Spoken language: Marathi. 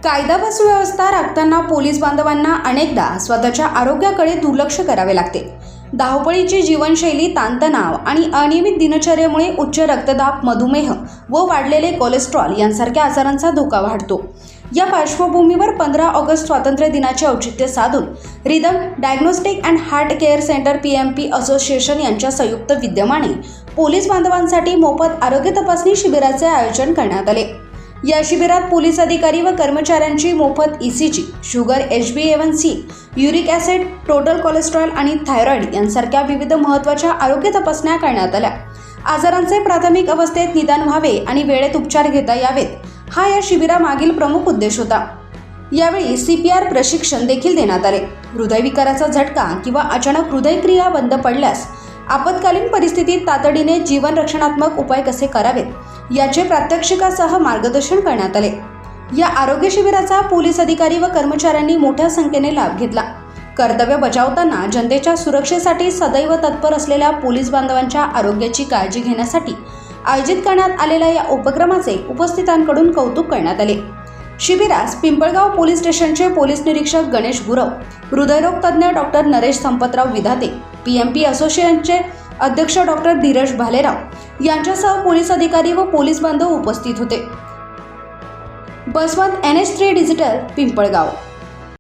कायदा व सुव्यवस्था राखताना पोलीस बांधवांना अनेकदा स्वतःच्या आरोग्याकडे दुर्लक्ष करावे लागते। धावपळीची जीवनशैली, ताणतणाव आणि अनियमित दिनचर्येमुळे उच्च रक्तदाब, मधुमेह व वाढलेले कोलेस्ट्रॉल यांसारख्या आजारांचा धोका वाढतो। या पार्श्वभूमीवर 15 ऑगस्ट स्वातंत्र्य दिनाचे औचित्य साधून rhythm diagnostic and heart care centre PMP association यांच्या संयुक्त विद्यमाने पोलीस बांधवांसाठी मोफत आरोग्य तपासणी शिबिराचे आयोजन करण्यात आले। या शिबिरात पोलीस अधिकारी व कर्मचाऱ्यांची मोफत ECG, sugar, HbA1c, uric acid, total cholesterol आणि थायरॉइड यांसारख्या विविध महत्त्वाच्या आरोग्य तपासण्या करण्यात आल्या। आजारांचे प्राथमिक अवस्थेत निदान व्हावे आणि वेळेत उपचार घेता यावेत, हा या शिबिरामागील प्रमुख उद्देश होता। यावेळी CPR प्रशिक्षण देखील देण्यात आले। हृदयविकाराचा झटका किंवा अचानक हृदयक्रिया बंद पडल्यास आपत्कालीन परिस्थितीत तातडीने जीवन रक्षणात्मक उपाय कसे करावेत याचे प्रात्यक्षिकासह मार्गदर्शन करण्यात आले। या आरोग्य शिबिराचा पोलीस अधिकारी व कर्मचाऱ्यांनी मोठ्या संख्येने लाभ घेतला। कर्तव्य बजावताना जनतेच्या सुरक्षेसाठी सदैव तत्पर असलेल्या पोलीस बांधवांच्या आरोग्याची काळजी घेण्यासाठी आयोजित करण्यात आलेल्या या उपक्रमाचे उपस्थितांकडून कौतुक करण्यात आले। शिबिरास पिंपळगाव पोलीस स्टेशनचे पोलीस निरीक्षक गणेश गुरव, हृदयरोग तज्ज्ञ डॉक्टर नरेश संपतराव विधाते, PMP असोसिएशनचे अध्यक्ष डॉक्टर धीरज भालेराव यांच्यासह पोलीस अधिकारी व पोलीस बांधव उपस्थित होते। Baswant NH3 digital, Pimpalgaon.